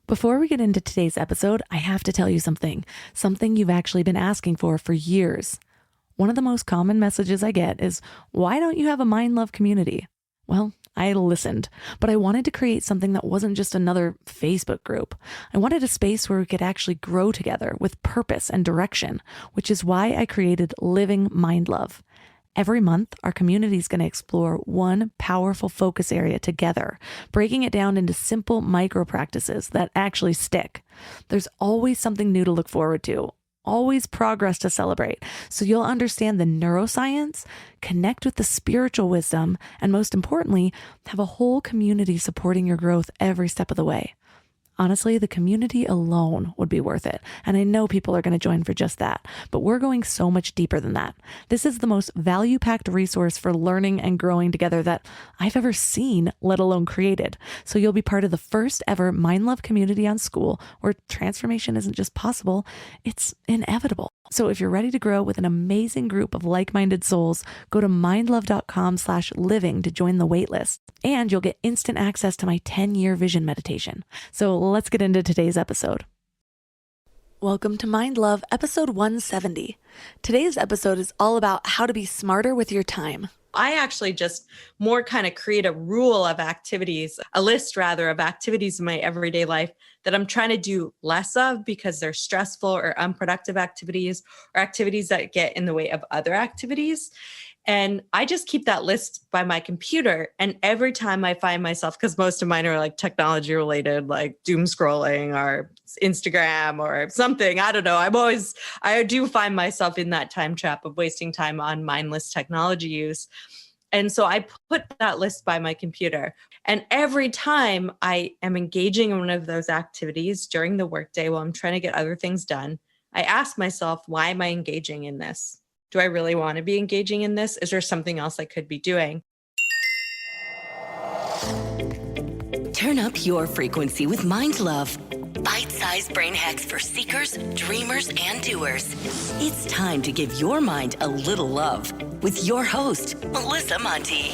Before we get into today's episode, I have to tell you something you've actually been asking for years. One of the most common messages I get is, why don't you have a Mind Love community? Well, I listened, but I wanted to create something that wasn't just another Facebook group. I wanted a space where we could actually grow together with purpose and direction, which is why I created Living Mind Love. Every month, our community is going to explore one powerful focus area together, breaking it down into simple micro practices that actually stick. There's always something new to look forward to, always progress to celebrate, so you'll understand the neuroscience, connect with the spiritual wisdom, and most importantly, have a whole community supporting your growth every step of the way. Honestly, the community alone would be worth it. And I know people are going to join for just that, but we're going so much deeper than that. This is the most value-packed resource for learning and growing together that I've ever seen, let alone created. So you'll be part of the first ever Mind Love community on School, where transformation isn't just possible, it's inevitable. So if you're ready to grow with an amazing group of like-minded souls, go to mindlove.com/living to join the waitlist. And you'll get instant access to my 10-year vision meditation. So let's get into today's episode. Welcome to Mind Love, episode 170. Today's episode is all about how to be smarter with your time. I actually just more kind of create a rule of activities, a list rather of activities in my everyday life that I'm trying to do less of because they're stressful or unproductive activities or activities that get in the way of other activities. And I just keep that list by my computer. And every time I find myself, because most of mine are like technology related, like doom scrolling or Instagram or something, I don't know. I do find myself in that time trap of wasting time on mindless technology use. And so I put that list by my computer. And every time I am engaging in one of those activities during the workday while I'm trying to get other things done, I ask myself, why am I engaging in this? Do I really want to be engaging in this? Is there something else I could be doing? Turn up your frequency with Mind Love. Bite-sized brain hacks for seekers, dreamers, and doers. It's time to give your mind a little love with your host, Melissa Monti.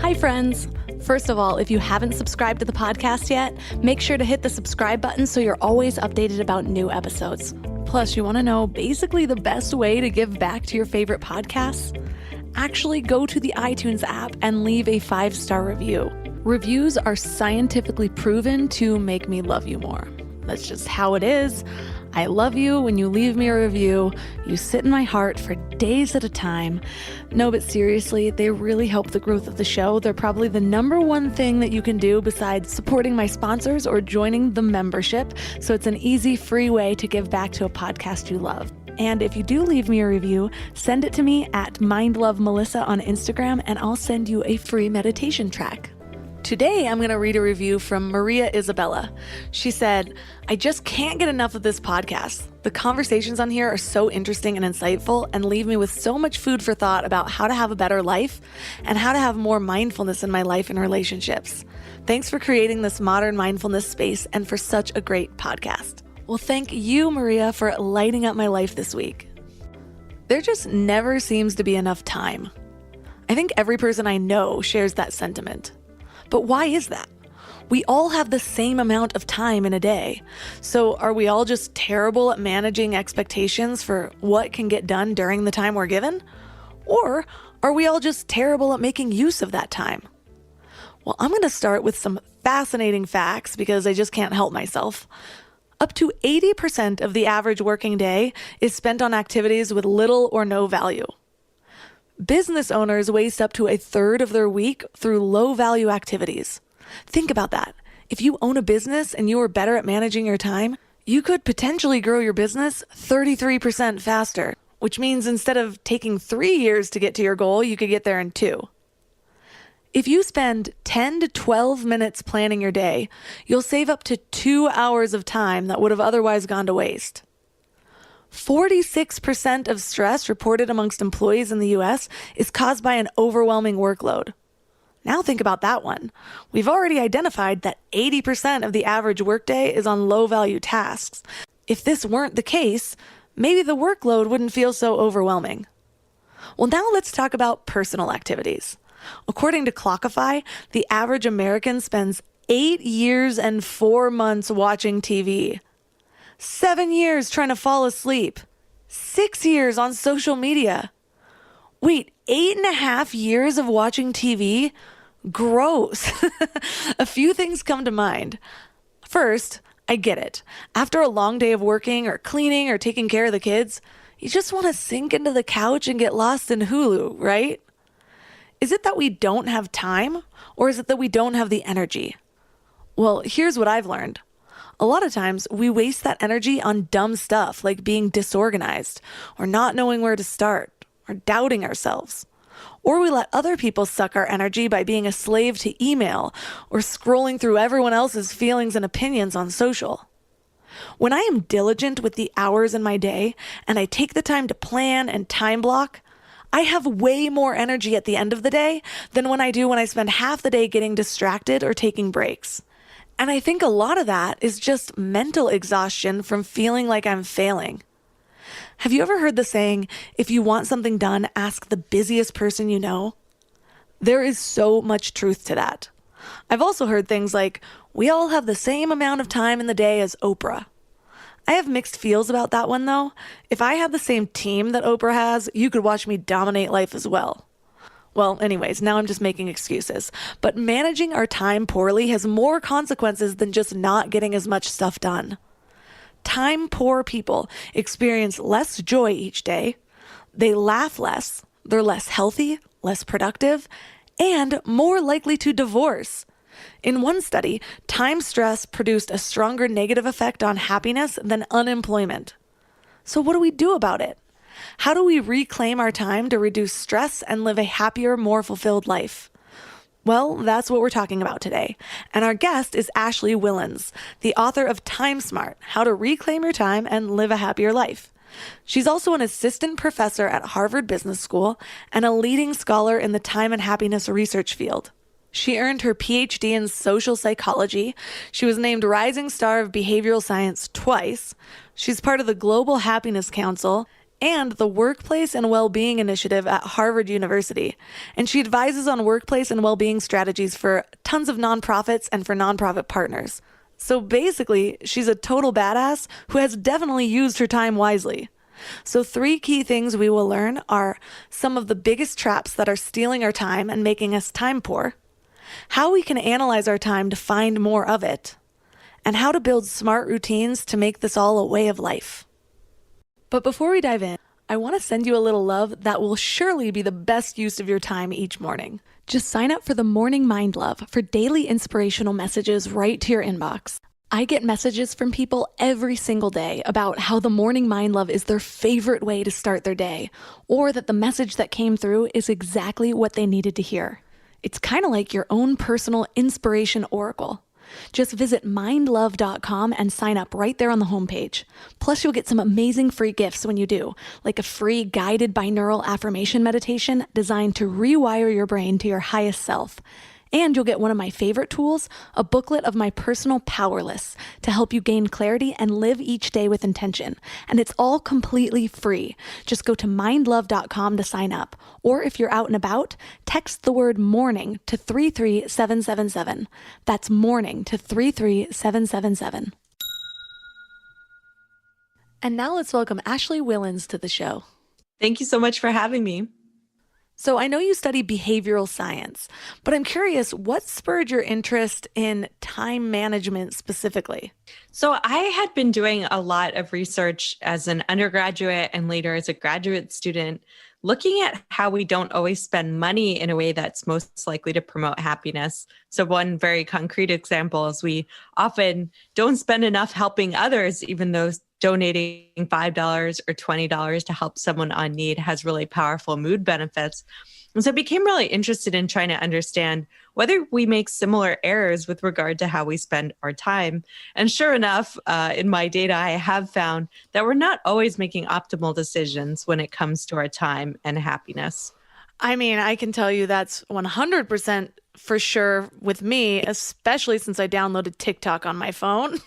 Hi, friends. First of all, if you haven't subscribed to the podcast yet, make sure to hit the subscribe button so you're always updated about new episodes. Plus, you want to know basically the best way to give back to your favorite podcasts? Actually go to the iTunes app and leave a 5-star review. Reviews are scientifically proven to make me love you more. That's just how it is. I love you when you leave me a review. You sit in my heart for days at a time. No, but seriously, they really help the growth of the show. They're probably the number one thing that you can do besides supporting my sponsors or joining the membership. So it's an easy, free way to give back to a podcast you love. And if you do leave me a review, send it to me at MindLoveMelissa on Instagram, and I'll send you a free meditation track. Today, I'm going to read a review from Maria Isabella. She said, I just can't get enough of this podcast. The conversations on here are so interesting and insightful and leave me with so much food for thought about how to have a better life and how to have more mindfulness in my life and relationships. Thanks for creating this modern mindfulness space and for such a great podcast. Well, thank you, Maria, for lighting up my life this week. There just never seems to be enough time. I think every person I know shares that sentiment. But why is that? We all have the same amount of time in a day. So are we all just terrible at managing expectations for what can get done during the time we're given? Or are we all just terrible at making use of that time? Well, I'm going to start with some fascinating facts because I just can't help myself. Up to 80% of the average working day is spent on activities with little or no value. Business owners waste up to a third of their week through low-value activities. Think about that. If you own a business and you are better at managing your time, you could potentially grow your business 33% faster, which means instead of taking 3 years to get to your goal, you could get there in 2. If you spend 10 to 12 minutes planning your day, you'll save up to 2 hours of time that would have otherwise gone to waste. 46% of stress reported amongst employees in the US is caused by an overwhelming workload. Now think about that one. We've already identified that 80% of the average workday is on low-value tasks. If this weren't the case, maybe the workload wouldn't feel so overwhelming. Well, now let's talk about personal activities. According to Clockify, the average American spends 8 years and 4 months watching TV, 7 years trying to fall asleep, 6 years on social media. Wait, 8.5 years of watching TV? Gross. A few things come to mind. First, I get it. After a long day of working or cleaning or taking care of the kids, you just want to sink into the couch and get lost in Hulu, right? Is it that we don't have time, or is it that we don't have the energy? Well, here's what I've learned. A lot of times we waste that energy on dumb stuff like being disorganized, or not knowing where to start, or doubting ourselves. Or we let other people suck our energy by being a slave to email or scrolling through everyone else's feelings and opinions on social. When I am diligent with the hours in my day and I take the time to plan and time block, I have way more energy at the end of the day than when I spend half the day getting distracted or taking breaks. And I think a lot of that is just mental exhaustion from feeling like I'm failing. Have you ever heard the saying, if you want something done, ask the busiest person you know? There is so much truth to that. I've also heard things like, we all have the same amount of time in the day as Oprah. I have mixed feels about that one though. If I had the same team that Oprah has, you could watch me dominate life as well. Well, anyways, now I'm just making excuses. But managing our time poorly has more consequences than just not getting as much stuff done. Time-poor people experience less joy each day, they laugh less, they're less healthy, less productive, and more likely to divorce. In one study, time stress produced a stronger negative effect on happiness than unemployment. So what do we do about it? How do we reclaim our time to reduce stress and live a happier, more fulfilled life? Well, that's what we're talking about today. And our guest is Ashley Whillans, the author of Time Smart, How to Reclaim Your Time and Live a Happier Life. She's also an assistant professor at Harvard Business School and a leading scholar in the time and happiness research field. She earned her PhD in social psychology. She was named Rising Star of Behavioral Science twice. She's part of the Global Happiness Council and the Workplace and Wellbeing Initiative at Harvard University. And she advises on workplace and well-being strategies for tons of nonprofits and for nonprofit partners. So basically, she's a total badass who has definitely used her time wisely. So 3 key things we will learn are some of the biggest traps that are stealing our time and making us time poor, how we can analyze our time to find more of it, and how to build smart routines to make this all a way of life. But before we dive in, I want to send you a little love that will surely be the best use of your time each morning. Just sign up for the Morning Mind Love for daily inspirational messages right to your inbox. I get messages from people every single day about how the Morning Mind Love is their favorite way to start their day, or that the message that came through is exactly what they needed to hear. It's kind of like your own personal inspiration oracle. Just visit mindlove.com and sign up right there on the homepage. Plus, you'll get some amazing free gifts when you do, like a free guided binaural affirmation meditation designed to rewire your brain to your highest self. And you'll get one of my favorite tools, a booklet of my personal power lists to help you gain clarity and live each day with intention. And it's all completely free. Just go to mindlove.com to sign up. Or if you're out and about, text the word morning to 33777. That's morning to 33777. And now let's welcome Ashley Whillans to the show. Thank you so much for having me. So I know you study behavioral science, but I'm curious, what spurred your interest in time management specifically? So I had been doing a lot of research as an undergraduate and later as a graduate student, looking at how we don't always spend money in a way that's most likely to promote happiness. So one very concrete example is we often don't spend enough helping others, even though donating $5 or $20 to help someone on need has really powerful mood benefits. And so I became really interested in trying to understand whether we make similar errors with regard to how we spend our time. And sure enough, in my data, I have found that we're not always making optimal decisions when it comes to our time and happiness. I mean, I can tell you that's 100% for sure with me, especially since I downloaded TikTok on my phone.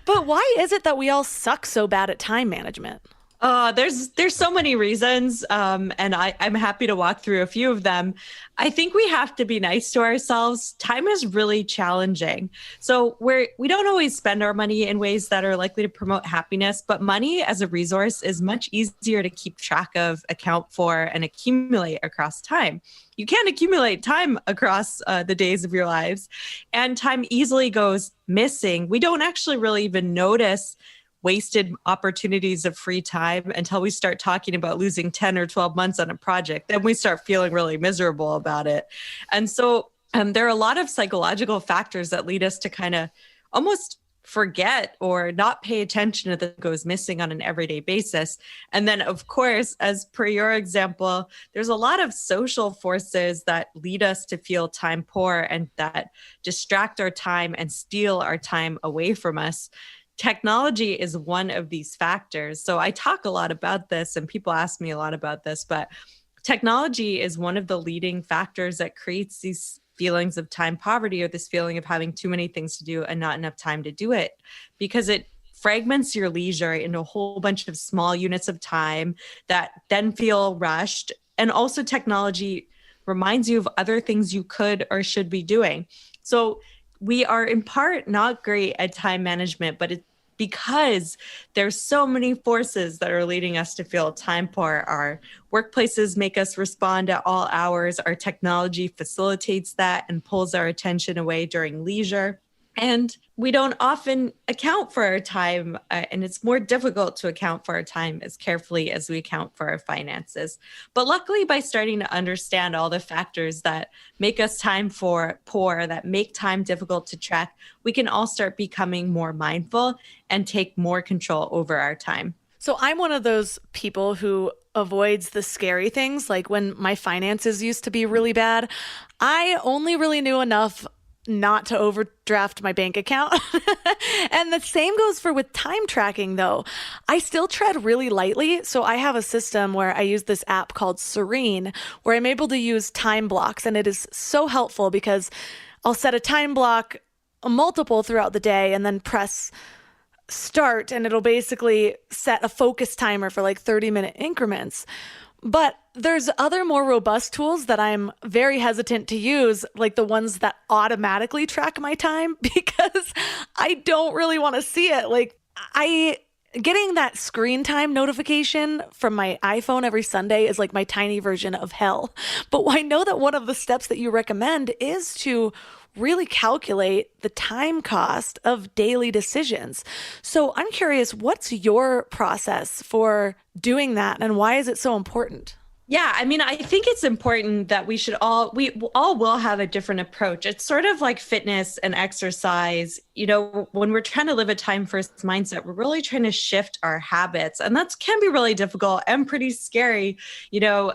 But why is it that we all suck so bad at time management? There's so many reasons, and I'm happy to walk through a few of them. I think we have to be nice to ourselves. Time is really challenging. So we don't always spend our money in ways that are likely to promote happiness, but money as a resource is much easier to keep track of, account for, and accumulate across time. You can't accumulate time across the days of your lives, and time easily goes missing. We don't actually really even notice wasted opportunities of free time until we start talking about losing 10 or 12 months on a project. Then we start feeling really miserable about it. And so there are a lot of psychological factors that lead us to kind of almost forget or not pay attention to that goes missing on an everyday basis. And then, of course, as per your example, there's a lot of social forces that lead us to feel time poor and that distract our time and steal our time away from us. Technology is one of these factors. So I talk a lot about this and people ask me a lot about this, but technology is one of the leading factors that creates these feelings of time poverty, or this feeling of having too many things to do and not enough time to do it, because it fragments your leisure into a whole bunch of small units of time that then feel rushed. And also technology reminds you of other things you could or should be doing. So we are in part not great at time management, but it's because there's so many forces that are leading us to feel time poor. Our workplaces make us respond at all hours. Our technology facilitates that and pulls our attention away during leisure. And we don't often account for our time, and it's more difficult to account for our time as carefully as we account for our finances. But luckily, by starting to understand all the factors that make us time for poor, that make time difficult to track, we can all start becoming more mindful and take more control over our time. So I'm one of those people who avoids the scary things. Like when my finances used to be really bad, I only really knew enough not to overdraft my bank account. And the same goes for with time tracking though. I still tread really lightly. So I have a system where I use this app called Serene, where I'm able to use time blocks. And it is so helpful because I'll set a time block, a multiple throughout the day, and then press start, and it'll basically set a focus timer for like 30-minute increments. But there's other more robust tools that I'm very hesitant to use, like the ones that automatically track my time, because I don't really want to see it. Like getting that screen time notification from my iPhone every Sunday is like my tiny version of hell. But I know that one of the steps that you recommend is to really calculate the time cost of daily decisions. So I'm curious, what's your process for doing that and why is it so important? Yeah, I mean, I think it's important that we all will have a different approach. It's sort of like fitness and exercise. You know, when we're trying to live a time first mindset, we're really trying to shift our habits. And that can be really difficult and pretty scary. You know,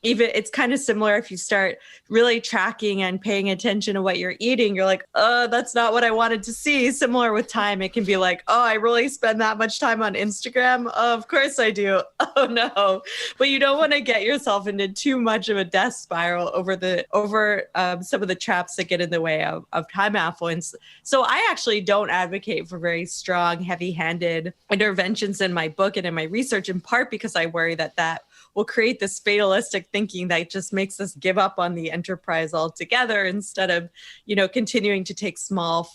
even it's kind of similar if you start really tracking and paying attention to what you're eating, you're like, oh, that's not what I wanted to see. Similar with time, it can be like, oh, I really spend that much time on Instagram. Oh, of course I do. Oh no. But you don't want to get yourself into too much of a death spiral over some of the traps that get in the way of time affluence. So I actually don't advocate for very strong, heavy-handed interventions in my book and in my research, in part because I worry that will create this fatalistic thinking that just makes us give up on the enterprise altogether instead of, continuing to take small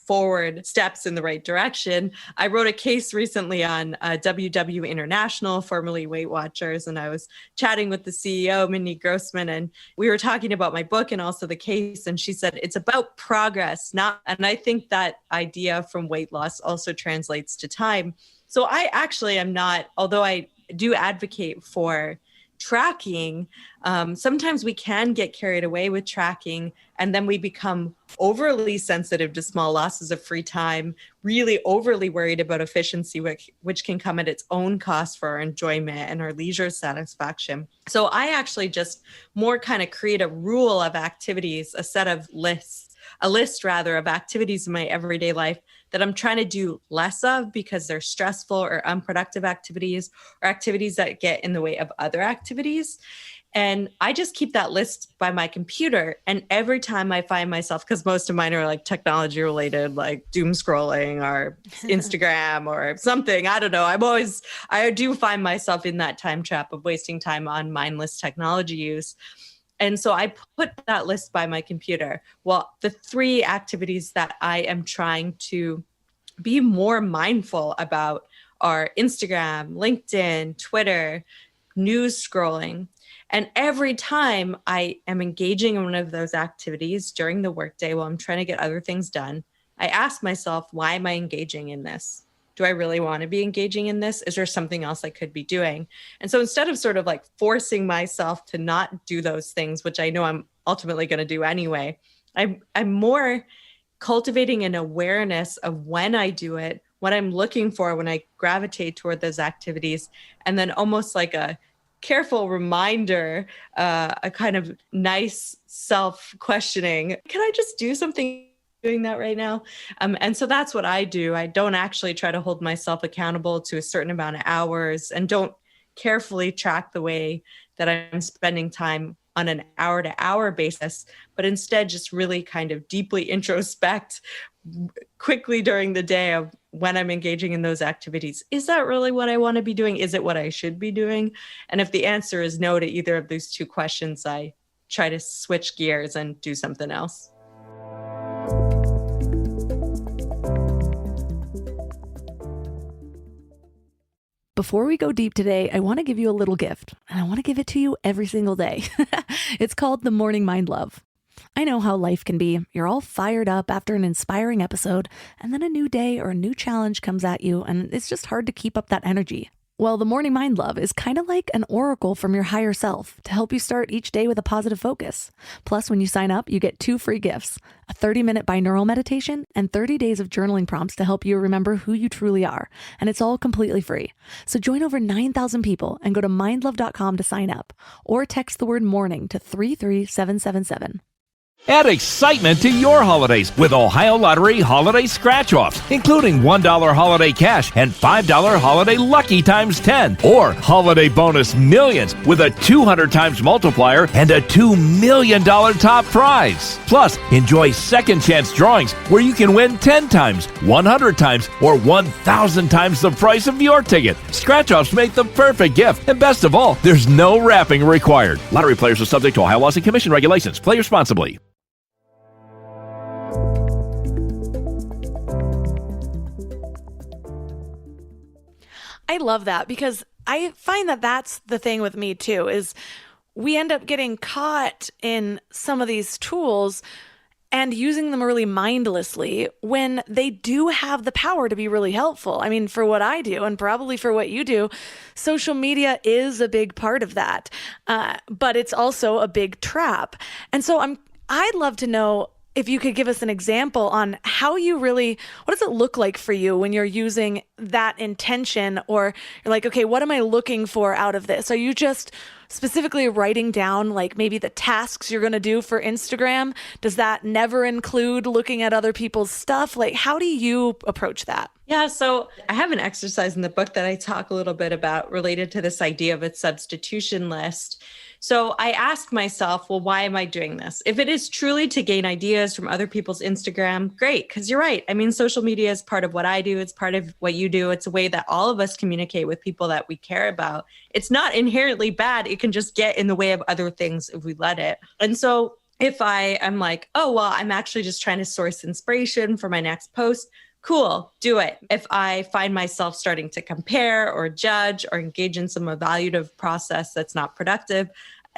forward steps in the right direction. I wrote a case recently on WW International, formerly Weight Watchers, and I was chatting with the CEO, Mindy Grossman, and we were talking about my book and also the case, and she said, it's about progress, and I think that idea from weight loss also translates to time. So I actually am not, although I do advocate for tracking, sometimes we can get carried away with tracking, and then we become overly sensitive to small losses of free time, really overly worried about efficiency, which can come at its own cost for our enjoyment and our leisure satisfaction. So I actually just more kind of create a rule of activities, a list of activities in my everyday life that I'm trying to do less of because they're stressful or unproductive activities or activities that get in the way of other activities. And I just keep that list by my computer. And every time I find myself, because most of mine are like technology related, like doom scrolling or Instagram or something, I don't know. I do find myself in that time trap of wasting time on mindless technology use. And so I put that list by my computer. Well, the 3 activities that I am trying to be more mindful about are Instagram, LinkedIn, Twitter, news scrolling. And every time I am engaging in one of those activities during the workday while I'm trying to get other things done, I ask myself, why am I engaging in this? Do I really want to be engaging in this? Is there something else I could be doing? And so instead of sort of like forcing myself to not do those things, which I know I'm ultimately going to do anyway, I'm more cultivating an awareness of when I do it, what I'm looking for when I gravitate toward those activities, and then almost like a careful reminder, a kind of nice self-questioning. Can I just do something doing that right now? And so that's what I do. I don't actually try to hold myself accountable to a certain amount of hours and don't carefully track the way that I'm spending time on an hour-to-hour basis, but instead just really kind of deeply introspect quickly during the day of when I'm engaging in those activities. Is that really what I want to be doing? Is it what I should be doing? And if the answer is no to either of these 2 questions, I try to switch gears and do something else. Before we go deep today, I want to give you a little gift, and I want to give it to you every single day. It's called the Morning Mind Love. I know how life can be. You're all fired up after an inspiring episode, and then a new day or a new challenge comes at you, and it's just hard to keep up that energy. Well, the Morning Mind Love is kind of like an oracle from your higher self to help you start each day with a positive focus. Plus, when you sign up, you get 2 free gifts, a 30-minute binaural meditation and 30 days of journaling prompts to help you remember who you truly are. And it's all completely free. So join over 9,000 people and go to mindlove.com to sign up, or text the word morning to 33777. Add excitement to your holidays with Ohio Lottery Holiday Scratch-Offs, including $1 holiday cash and $5 holiday lucky times 10, or holiday bonus millions with a 200 times multiplier and a $2 million top prize. Plus, enjoy second chance drawings where you can win 10 times, 100 times, or 1,000 times the price of your ticket. Scratch-Offs make the perfect gift, and best of all, there's no wrapping required. Lottery players are subject to Ohio laws and commission regulations. Play responsibly. I love that, because I find that that's the thing with me too, is we end up getting caught in some of these tools and using them really mindlessly when they do have the power to be really helpful. I mean, for what I do, and probably for what you do, social media is a big part of that, but it's also a big trap. And so I'd love to know if you could give us an example on how you really, what does it look like for you when you're using that intention, or you're like, okay, what am I looking for out of this? Are you just specifically writing down like maybe the tasks you're going to do for Instagram? Does that never include looking at other people's stuff? Like, how do you approach that? Yeah, so I have an exercise in the book that I talk a little bit about related to this idea of a substitution list. So I ask myself, well, why am I doing this? If it is truly to gain ideas from other people's Instagram, great, because you're right. I mean, social media is part of what I do. It's part of what you do. It's a way that all of us communicate with people that we care about. It's not inherently bad. It can just get in the way of other things if we let it. And so if I am like, oh, well, I'm actually just trying to source inspiration for my next post, cool, do it. If I find myself starting to compare or judge or engage in some evaluative process that's not productive,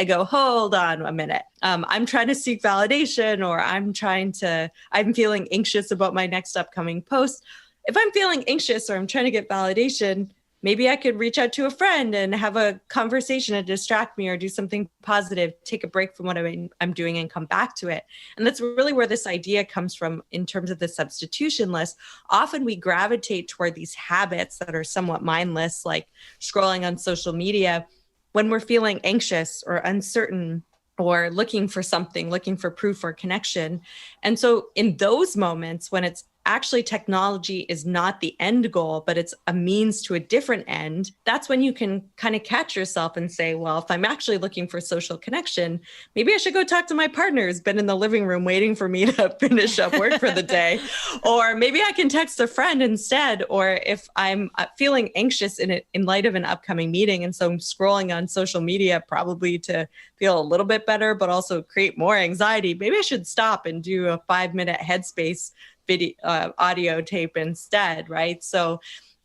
I go, hold on a minute. I'm trying to seek validation, or I'm feeling anxious about my next upcoming post. If I'm feeling anxious or I'm trying to get validation, maybe I could reach out to a friend and have a conversation and distract me, or do something positive, take a break from what I'm doing and come back to it. And that's really where this idea comes from in terms of the substitution list. Often we gravitate toward these habits that are somewhat mindless, like scrolling on social media, when we're feeling anxious or uncertain, or looking for something, looking for proof or connection. And so in those moments when it's actually technology is not the end goal, but it's a means to a different end, that's when you can kind of catch yourself and say, well, if I'm actually looking for social connection, maybe I should go talk to my partner who's been in the living room waiting for me to finish up work for the day. Or maybe I can text a friend instead. Or if I'm feeling anxious in light of an upcoming meeting, and so I'm scrolling on social media probably to feel a little bit better, but also create more anxiety, maybe I should stop and do a 5-minute Headspace video audio tape instead, right? So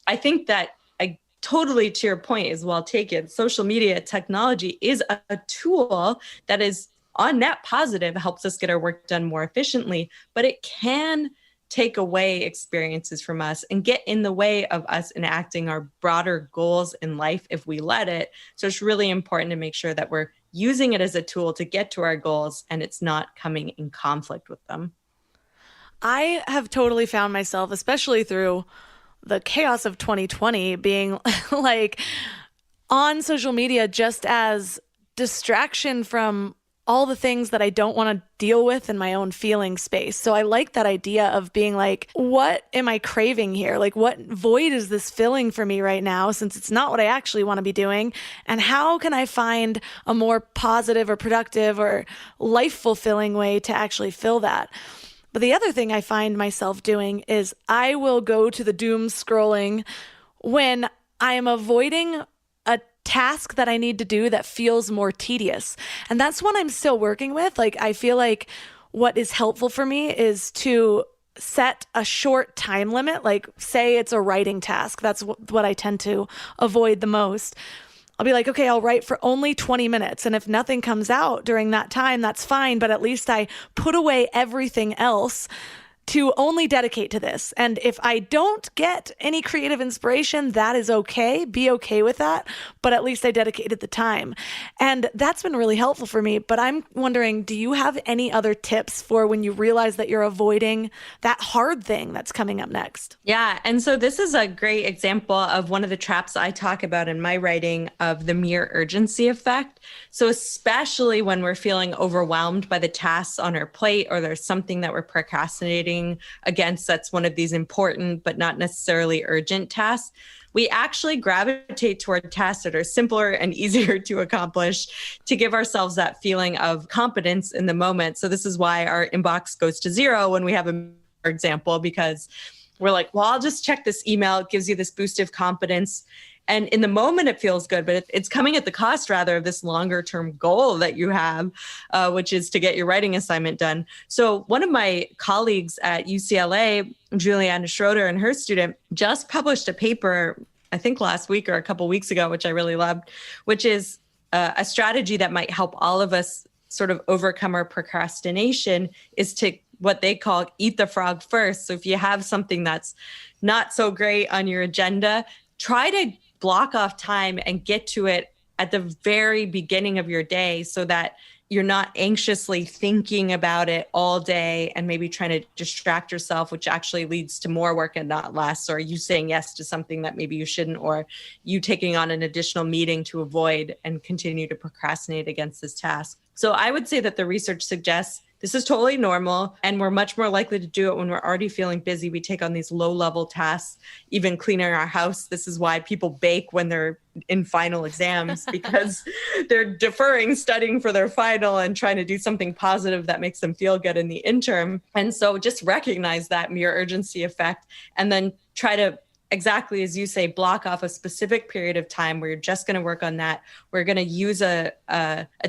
I think that totally to your point is well taken. Social media technology is a tool that is on net positive, helps us get our work done more efficiently, but it can take away experiences from us and get in the way of us enacting our broader goals in life if we let it. So it's really important to make sure that we're using it as a tool to get to our goals and it's not coming in conflict with them. I have totally found myself, especially through the chaos of 2020, being like on social media just as distraction from all the things that I don't want to deal with in my own feeling space. So I like that idea of being like, what am I craving here? Like, what void is this filling for me right now, since it's not what I actually want to be doing? And how can I find a more positive or productive or life fulfilling way to actually fill that? But the other thing I find myself doing is I will go to the doom scrolling when I am avoiding a task that I need to do that feels more tedious. And that's what I'm still working with. Like, I feel like what is helpful for me is to set a short time limit. Like, say it's a writing task. That's what I tend to avoid the most. I'll be like, okay, I'll write for only 20 minutes. And if nothing comes out during that time, that's fine. But at least I put away everything else to only dedicate to this. And if I don't get any creative inspiration, that is okay. Be okay with that. But at least I dedicated the time. And that's been really helpful for me. But I'm wondering, do you have any other tips for when you realize that you're avoiding that hard thing that's coming up next? Yeah. And so this is a great example of one of the traps I talk about in my writing of the mere urgency effect. So especially when we're feeling overwhelmed by the tasks on our plate, or there's something that we're procrastinating against that's one of these important but not necessarily urgent tasks, we actually gravitate toward tasks that are simpler and easier to accomplish to give ourselves that feeling of competence in the moment. So this is why our inbox goes to zero when we have a example, because we're like, well, I'll just check this email. It gives you this boost of confidence. And in the moment, it feels good, but it's coming at the cost, rather, of this longer term goal that you have, which is to get your writing assignment done. So one of my colleagues at UCLA, Juliana Schroeder, and her student just published a paper, I think last week or a couple of weeks ago, which I really loved, which is a strategy that might help all of us sort of overcome our procrastination, is to what they call eat the frog first. So if you have something that's not so great on your agenda, try to block off time and get to it at the very beginning of your day so that you're not anxiously thinking about it all day and maybe trying to distract yourself, which actually leads to more work and not less, or you saying yes to something that maybe you shouldn't, or you taking on an additional meeting to avoid and continue to procrastinate against this task. So I would say that the research suggests this is totally normal, and we're much more likely to do it when we're already feeling busy. We take on these low-level tasks, even cleaning our house. This is why people bake when they're in final exams, because they're deferring studying for their final and trying to do something positive that makes them feel good in the interim. And so just recognize that mere urgency effect, and then try to, exactly as you say, block off a specific period of time where you're just going to work on that. We're going to use a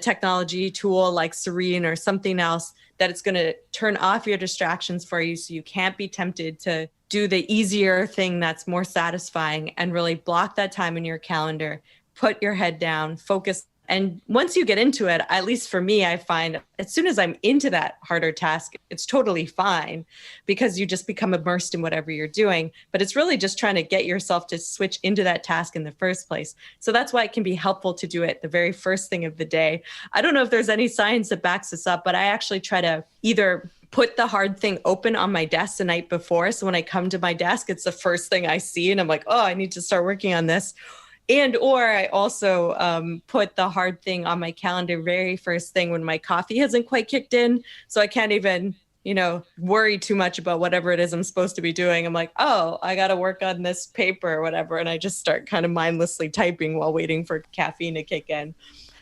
technology tool like Serene or something else that it's going to turn off your distractions for you, so you can't be tempted to do the easier thing that's more satisfying, and really block that time in your calendar, put your head down, focus. And once you get into it, at least for me, I find as soon as I'm into that harder task, it's totally fine, because you just become immersed in whatever you're doing. But it's really just trying to get yourself to switch into that task in the first place. So that's why it can be helpful to do it the very first thing of the day. I don't know if there's any science that backs this up, but I actually try to either put the hard thing open on my desk the night before. So when I come to my desk, it's the first thing I see. And I'm like, oh, I need to start working on this. And or I also put the hard thing on my calendar very first thing when my coffee hasn't quite kicked in. So I can't even worry too much about whatever it is I'm supposed to be doing. I'm like, oh, I got to work on this paper or whatever. And I just start kind of mindlessly typing while waiting for caffeine to kick in.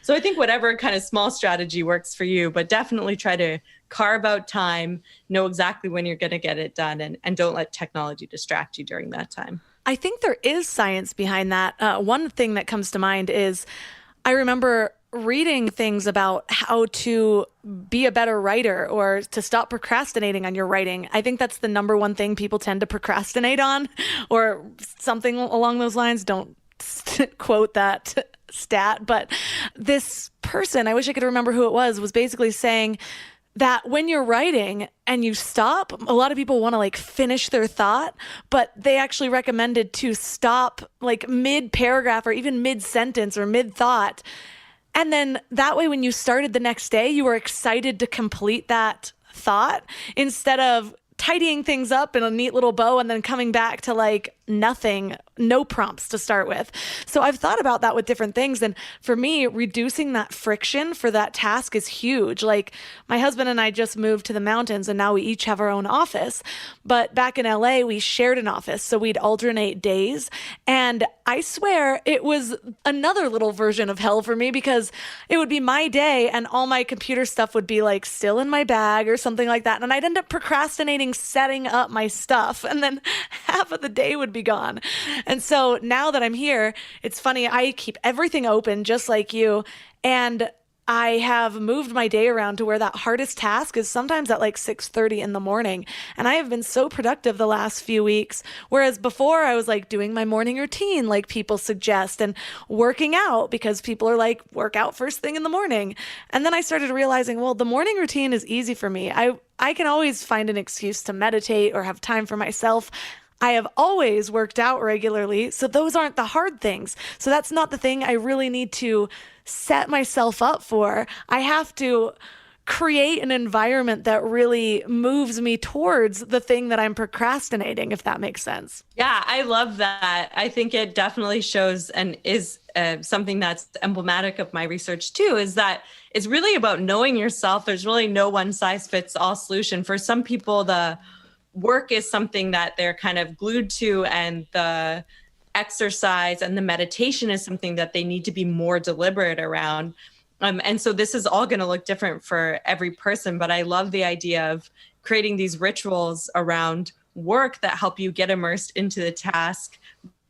So I think whatever kind of small strategy works for you, but definitely try to carve out time, know exactly when you're going to get it done, and don't let technology distract you during that time. I think there is science behind that. One thing that comes to mind is I remember reading things about how to be a better writer or to stop procrastinating on your writing. I think that's the number one thing people tend to procrastinate on, or something along those lines. Don't quote that stat, but this person, I wish I could remember who it was basically saying that when you're writing and you stop, a lot of people want to like finish their thought, but they actually recommended to stop like mid-paragraph or even mid-sentence or mid-thought. And then that way, when you started the next day, you were excited to complete that thought instead of tidying things up in a neat little bow and then coming back to like nothing, no prompts to start with. So I've thought about that with different things. And for me, reducing that friction for that task is huge. Like my husband and I just moved to the mountains and now we each have our own office. But back in LA, we shared an office. So we'd alternate days. And I swear it was another little version of hell for me because it would be my day and all my computer stuff would be like still in my bag or something like that. And I'd end up procrastinating setting up my stuff. And then half of the day would be gone. And so now that I'm here, it's funny, I keep everything open just like you. And I have moved my day around to where that hardest task is sometimes at like 6:30 in the morning. And I have been so productive the last few weeks. Whereas before I was like doing my morning routine, like people suggest, and working out because people are like, work out first thing in the morning. And then I started realizing, well, the morning routine is easy for me. I can always find an excuse to meditate or have time for myself. I have always worked out regularly, so those aren't the hard things. So that's not the thing I really need to set myself up for. I have to create an environment that really moves me towards the thing that I'm procrastinating, if that makes sense. Yeah, I love that. I think it definitely shows and is something that's emblematic of my research too, is that it's really about knowing yourself. There's really no one size fits all solution. For some people, the work is something that they're kind of glued to, and the exercise and the meditation is something that they need to be more deliberate around. And so this is all going to look different for every person, but I love the idea of creating these rituals around work that help you get immersed into the task.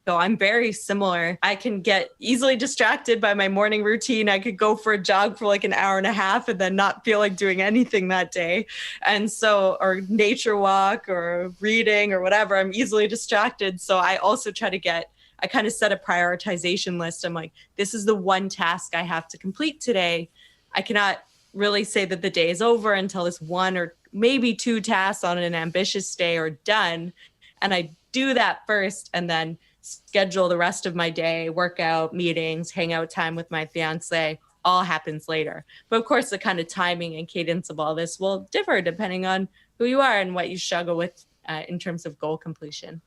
So I'm very similar. I can get easily distracted by my morning routine. I could go for a jog for like an hour and a half and then not feel like doing anything that day. And so, or nature walk or reading or whatever, I'm easily distracted. So I also try to I kind of set a prioritization list. I'm like, this is the one task I have to complete today. I cannot really say that the day is over until this one or maybe two tasks on an ambitious day are done. And I do that first and then schedule the rest of my day, workout, meetings, hangout time with my fiance, all happens later. But of course, the kind of timing and cadence of all this will differ depending on who you are and what you struggle with in terms of goal completion.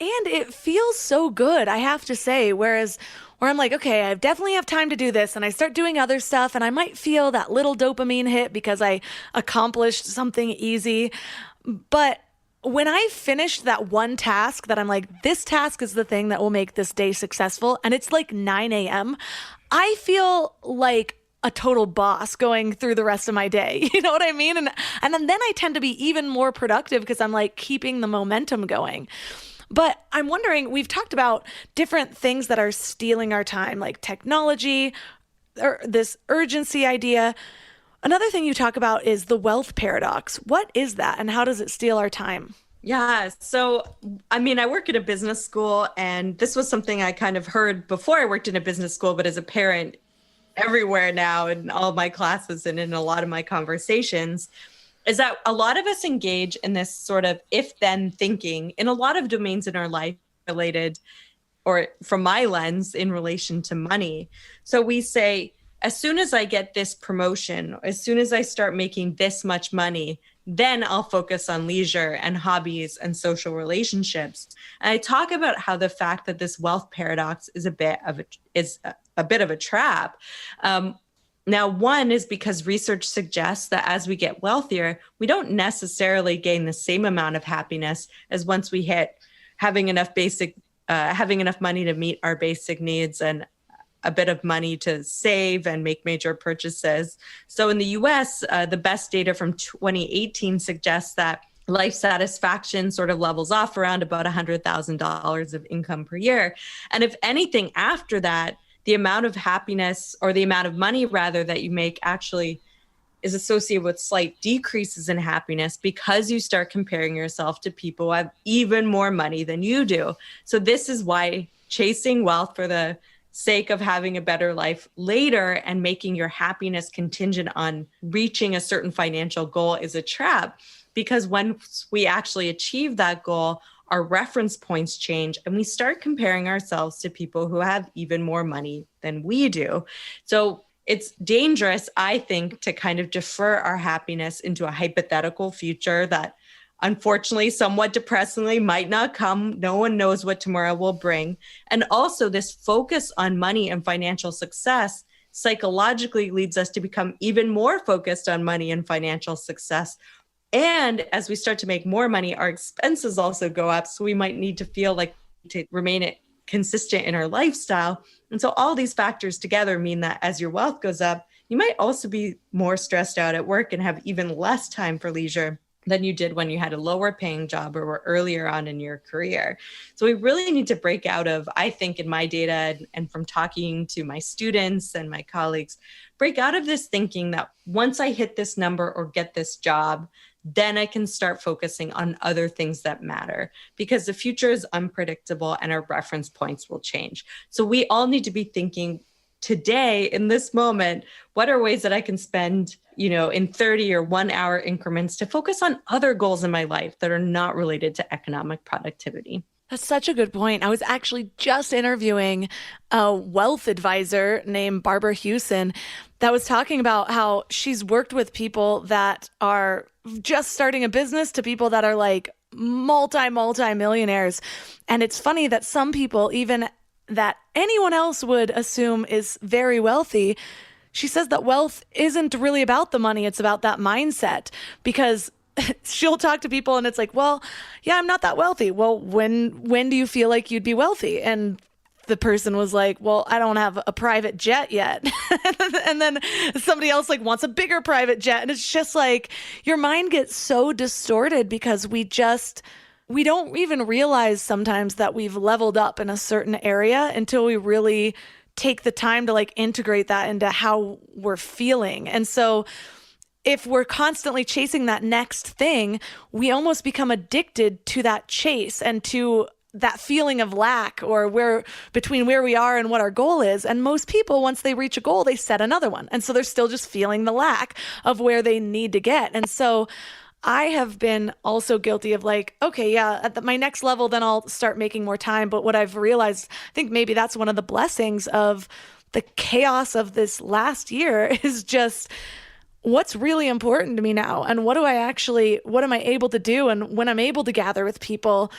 And it feels so good, I have to say, where I'm like, okay, I definitely have time to do this. And I start doing other stuff and I might feel that little dopamine hit because I accomplished something easy. But when I finished that one task that I'm like, this task is the thing that will make this day successful, and it's like 9 a.m., I feel like a total boss going through the rest of my day. You know what I mean? And then I tend to be even more productive because I'm like keeping the momentum going. But I'm wondering, we've talked about different things that are stealing our time, like technology, or this urgency idea. Another thing you talk about is the wealth paradox. What is that and how does it steal our time? Yeah. So, I mean, I work at a business school, and this was something I kind of heard before I worked in a business school, but as a parent everywhere now in all my classes and in a lot of my conversations, is that a lot of us engage in this sort of if-then thinking in a lot of domains in our life related, or from my lens, in relation to money. So we say, as soon as I get this promotion, as soon as I start making this much money, then I'll focus on leisure and hobbies and social relationships. And I talk about how the fact that this wealth paradox is a bit of a trap. Now, one is because research suggests that as we get wealthier, we don't necessarily gain the same amount of happiness as once we hit having enough money to meet our basic needs and a bit of money to save and make major purchases. So in the US, the best data from 2018 suggests that life satisfaction sort of levels off around about $100,000 of income per year. And if anything after that, the amount of happiness, or the amount of money rather, that you make actually is associated with slight decreases in happiness, because you start comparing yourself to people who have even more money than you do. So this is why chasing wealth for the sake of having a better life later and making your happiness contingent on reaching a certain financial goal is a trap. Because once we actually achieve that goal, our reference points change and we start comparing ourselves to people who have even more money than we do. So it's dangerous, I think, to kind of defer our happiness into a hypothetical future that unfortunately, somewhat depressingly, might not come. No one knows what tomorrow will bring. And also this focus on money and financial success psychologically leads us to become even more focused on money and financial success. And as we start to make more money, our expenses also go up. So we might need to feel like to remain consistent in our lifestyle. And so all these factors together mean that as your wealth goes up, you might also be more stressed out at work and have even less time for leisure than you did when you had a lower paying job or were earlier on in your career. So we really need to break out of, I think in my data and from talking to my students and my colleagues, break out of this thinking that once I hit this number or get this job, then I can start focusing on other things that matter, because the future is unpredictable and our reference points will change. So we all need to be thinking today, in this moment, what are ways that I can spend, in 30 or 1 hour increments to focus on other goals in my life that are not related to economic productivity. That's such a good point. I was actually just interviewing a wealth advisor named Barbara Hewson that was talking about how she's worked with people that are just starting a business to people that are like multi-millionaires. And it's funny that some people, even that anyone else would assume is very wealthy, she says that wealth isn't really about the money. It's about that mindset, because she'll talk to people and it's like, well, yeah, I'm not that wealthy. Well, when do you feel like you'd be wealthy? And the person was like, well, I don't have a private jet yet. And then somebody else like wants a bigger private jet. And it's just like your mind gets so distorted because we don't even realize sometimes that we've leveled up in a certain area until we really take the time to like integrate that into how we're feeling. And so if we're constantly chasing that next thing, we almost become addicted to that chase and to that feeling of lack, or between where we are and what our goal is. And most people, once they reach a goal, they set another one. And so they're still just feeling the lack of where they need to get. And so I have been also guilty of like, okay, yeah, at my next level, then I'll start making more time. But what I've realized, I think maybe that's one of the blessings of the chaos of this last year, is just what's really important to me now. And what am I able to do? And when I'm able to gather with people,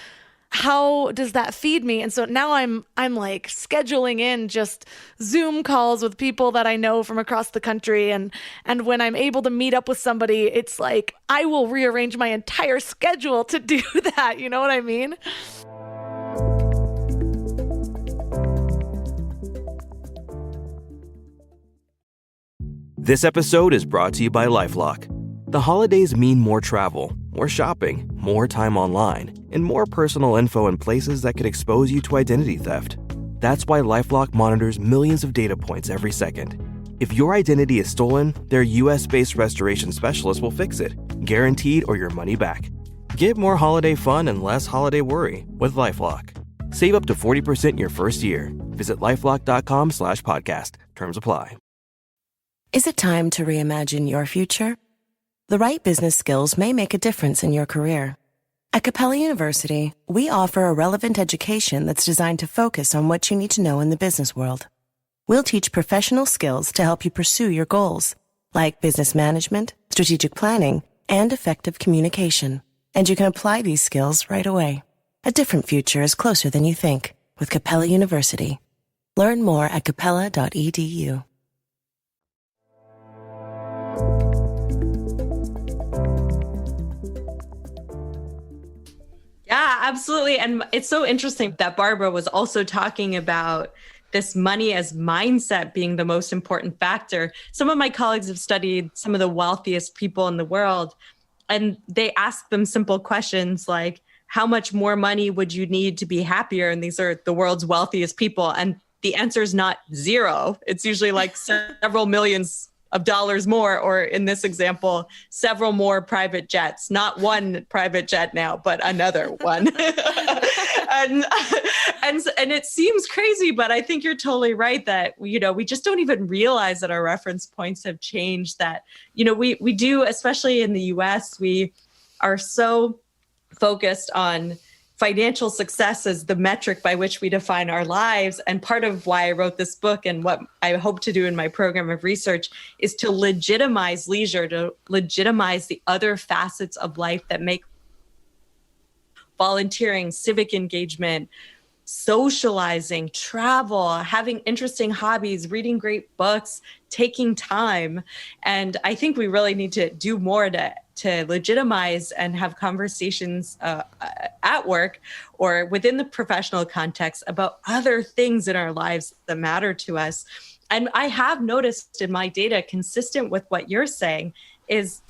how does that feed me? And so now I'm like scheduling in just Zoom calls with people that I know from across the country. And when I'm able to meet up with somebody, it's like I will rearrange my entire schedule to do that. You know what I mean? This episode is brought to you by LifeLock. The holidays mean more travel, more shopping, more time online, and more personal info in places that could expose you to identity theft. That's why LifeLock monitors millions of data points every second. If your identity is stolen, their US-based restoration specialist will fix it, guaranteed, or your money back. Get more holiday fun and less holiday worry with LifeLock. Save up to 40% your first year. Visit LifeLock.com/podcast. Terms apply. Is it time to reimagine your future? The right business skills may make a difference in your career. At Capella University, we offer a relevant education that's designed to focus on what you need to know in the business world. We'll teach professional skills to help you pursue your goals, like business management, strategic planning, and effective communication. And you can apply these skills right away. A different future is closer than you think with Capella University. Learn more at capella.edu. absolutely. And it's so interesting that Barbara was also talking about this money as mindset being the most important factor. Some of my colleagues have studied some of the wealthiest people in the world, and they ask them simple questions like, how much more money would you need to be happier? And these are the world's wealthiest people. And the answer is not zero. It's usually like several millions of dollars more, or in this example, several more private jets, not one private jet now, but another one. and it seems crazy, but I think you're totally right that, we just don't even realize that our reference points have changed, that, we do, especially in the US, we are so focused on financial success as the metric by which we define our lives. And part of why I wrote this book and what I hope to do in my program of research is to legitimize leisure, to legitimize the other facets of life that make volunteering, civic engagement, socializing, travel, having interesting hobbies, reading great books, taking time. And I think we really need to do more to legitimize and have conversations at work or within the professional context about other things in our lives that matter to us. And I have noticed in my data, consistent with what you're saying, is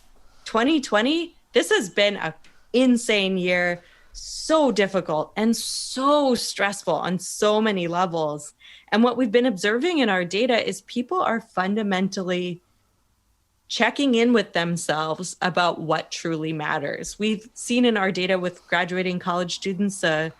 2020, this has been an insane year, so difficult and so stressful on so many levels. And what we've been observing in our data is people are fundamentally checking in with themselves about what truly matters. We've seen in our data with graduating college students a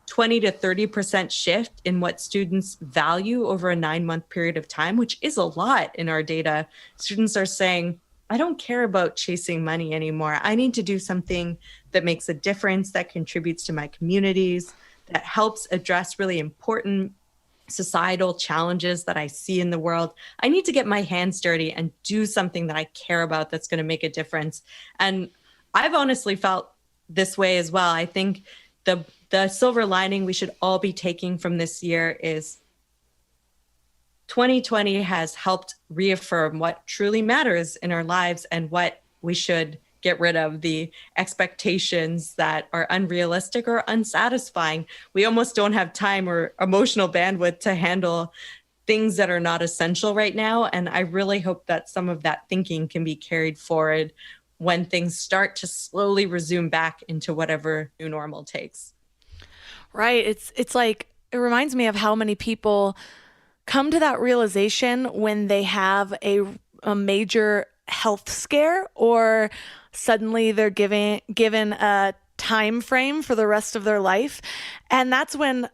20 to 30% shift in what students value over a 9-month period of time, which is a lot in our data. Students are saying, I don't care about chasing money anymore. I need to do something that makes a difference, that contributes to my communities, that helps address really important societal challenges that I see in the world. I need to get my hands dirty and do something that I care about that's going to make a difference. And I've honestly felt this way as well. I think the silver lining we should all be taking from this year is 2020 has helped reaffirm what truly matters in our lives and what we should get rid of, the expectations that are unrealistic or unsatisfying. We almost don't have time or emotional bandwidth to handle things that are not essential right now. And I really hope that some of that thinking can be carried forward when things start to slowly resume back into whatever new normal takes. Right. It's like, it reminds me of how many people come to that realization when they have a major health scare, or suddenly they're given a time frame for the rest of their life. And that's when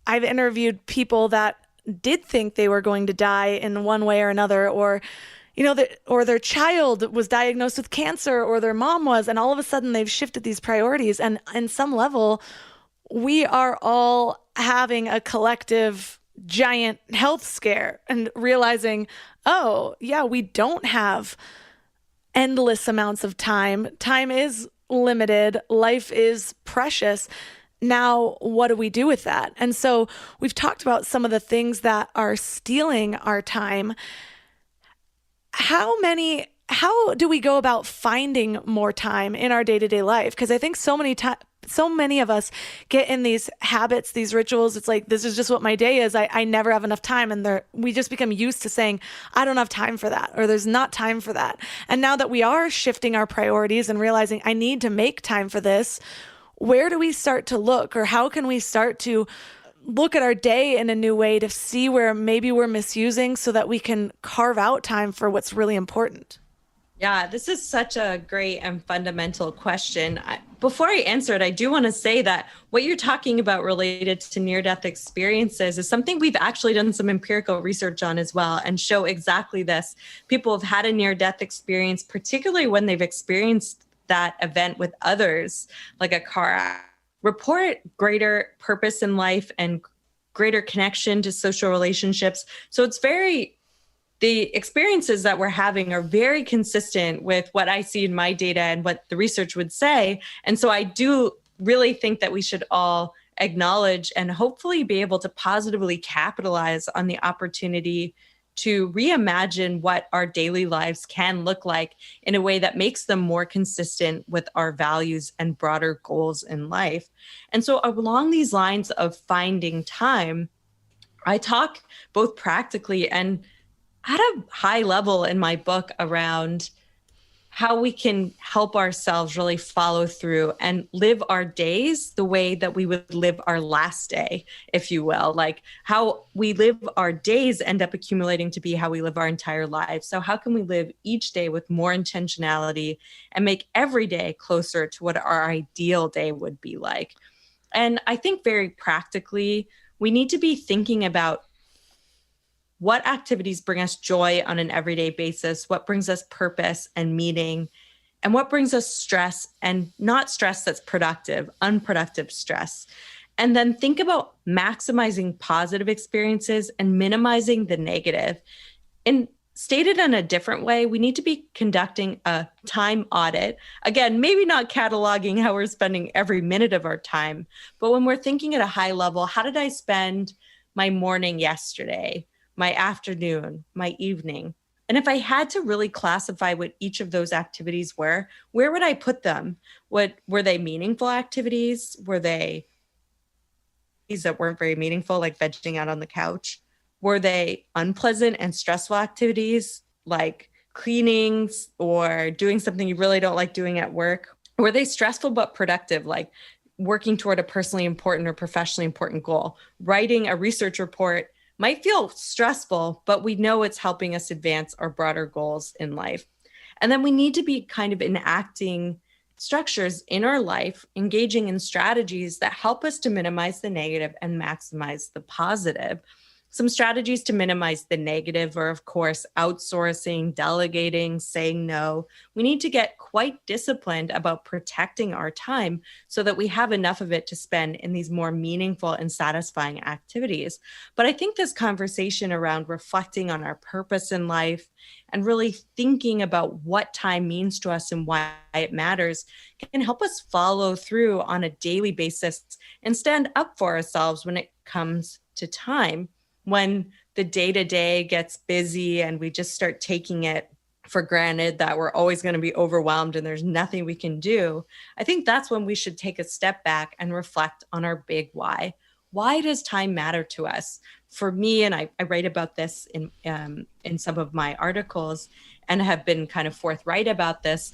I've interviewed people that did think they were going to die in one way or another, or or their child was diagnosed with cancer, or their mom was, and all of a sudden they've shifted these priorities. And in some level, we are all having a collective giant health scare and realizing, oh yeah, we don't have endless amounts of time. Time is limited. Life is precious. Now, what do we do with that? And so we've talked about some of the things that are stealing our time. How do we go about finding more time in our day-to-day life? Because I think so many of us get in these habits, these rituals. It's like, this is just what my day is. I never have enough time. And we just become used to saying, I don't have time for that, or there's not time for that. And now that we are shifting our priorities and realizing I need to make time for this, where do we start to look, or how can we start to look at our day in a new way to see where maybe we're misusing so that we can carve out time for what's really important? Yeah, this is such a great and fundamental question. Before I answer it, I do want to say that what you're talking about related to near-death experiences is something we've actually done some empirical research on as well, and show exactly this. People have had a near-death experience, particularly when they've experienced that event with others, like a car accident, report greater purpose in life and greater connection to social relationships. So the experiences that we're having are very consistent with what I see in my data and what the research would say. And so I do really think that we should all acknowledge and hopefully be able to positively capitalize on the opportunity to reimagine what our daily lives can look like in a way that makes them more consistent with our values and broader goals in life. And so along these lines of finding time, I talk both practically and at a high level in my book around how we can help ourselves really follow through and live our days the way that we would live our last day, if you will. Like how we live our days end up accumulating to be how we live our entire lives. So how can we live each day with more intentionality and make every day closer to what our ideal day would be like? And I think very practically, we need to be thinking about what activities bring us joy on an everyday basis, what brings us purpose and meaning, and what brings us stress, and not stress that's productive, unproductive stress. And then think about maximizing positive experiences and minimizing the negative. And stated in a different way, we need to be conducting a time audit. Again, maybe not cataloging how we're spending every minute of our time, but when we're thinking at a high level, how did I spend my morning yesterday, my afternoon, my evening? And if I had to really classify what each of those activities were, where would I put them? Were they meaningful activities? Were they these that weren't very meaningful, like vegging out on the couch? Were they unpleasant and stressful activities like cleanings or doing something you really don't like doing at work? Were they stressful but productive, like working toward a personally important or professionally important goal? Writing a research report might feel stressful, but we know it's helping us advance our broader goals in life. And then we need to be kind of enacting structures in our life, engaging in strategies that help us to minimize the negative and maximize the positive. Some strategies to minimize the negative are, of course, outsourcing, delegating, saying no. We need to get quite disciplined about protecting our time so that we have enough of it to spend in these more meaningful and satisfying activities. But I think this conversation around reflecting on our purpose in life and really thinking about what time means to us and why it matters can help us follow through on a daily basis and stand up for ourselves when it comes to time. When the day-to-day gets busy and we just start taking it for granted that we're always going to be overwhelmed and there's nothing we can do, I think that's when we should take a step back and reflect on our big why. Why does time matter to us? For me, and I write about this in some of my articles and have been kind of forthright about this.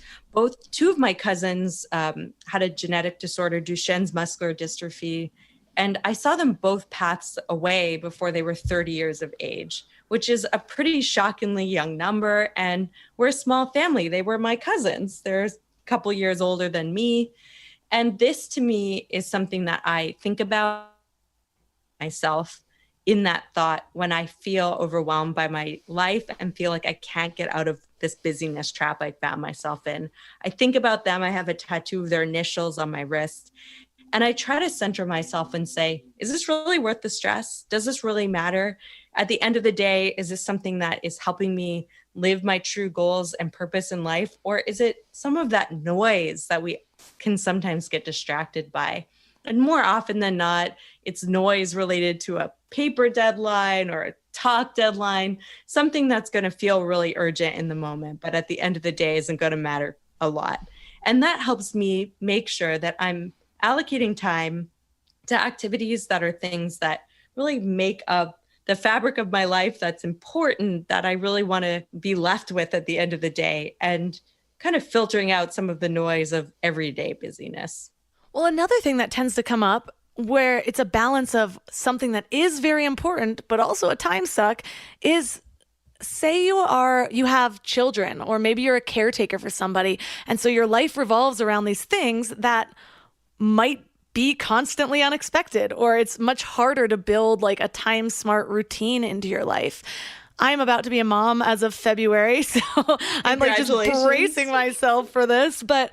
Two of my cousins had a genetic disorder, Duchenne's muscular dystrophy, and I saw them both pass away before they were 30 years of age, which is a pretty shockingly young number. And we're a small family. They were my cousins. They're a couple years older than me. And this to me is something that I think about myself in that thought when I feel overwhelmed by my life and feel like I can't get out of this busyness trap I found myself in. I think about them. I have a tattoo of their initials on my wrist. And I try to center myself and say, is this really worth the stress? Does this really matter? At the end of the day, is this something that is helping me live my true goals and purpose in life? Or is it some of that noise that we can sometimes get distracted by? And more often than not, it's noise related to a paper deadline or a talk deadline, something that's going to feel really urgent in the moment, but at the end of the day isn't going to matter a lot. And that helps me make sure that I'm allocating time to activities that are things that really make up the fabric of my life that's important, that I really want to be left with at the end of the day, and kind of filtering out some of the noise of everyday busyness. Well, another thing that tends to come up where it's a balance of something that is very important, but also a time suck is, say you have children, or maybe you're a caretaker for somebody. And so your life revolves around these things that might be constantly unexpected, or it's much harder to build like a time smart routine into your life. I'm about to be a mom as of February, so I'm like just bracing myself for this. But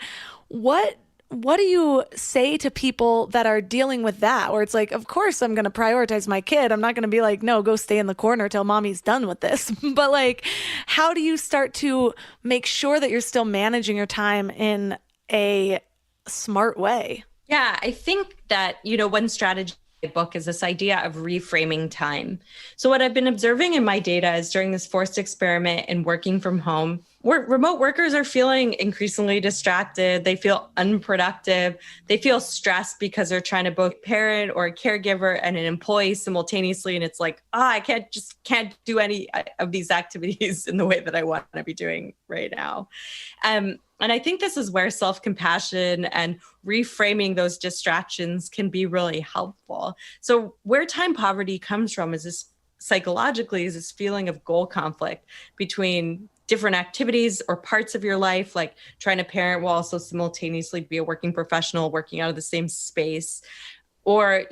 what do you say to people that are dealing with that, where it's like, of course I'm going to prioritize my kid. I'm not going to be like, no, go stay in the corner till mommy's done with this. But like, how do you start to make sure that you're still managing your time in a smart way? Yeah, I think that, one strategy book is this idea of reframing time. So what I've been observing in my data is during this forced experiment in working from home, remote workers are feeling increasingly distracted. They feel unproductive. They feel stressed because they're trying to both parent or a caregiver and an employee simultaneously. And it's like, I can't do any of these activities in the way that I want to be doing right now. And I think this is where self-compassion and reframing those distractions can be really helpful. So where time poverty comes from is this psychologically is this feeling of goal conflict between different activities or parts of your life, like trying to parent while also simultaneously be a working professional, working out of the same space, or,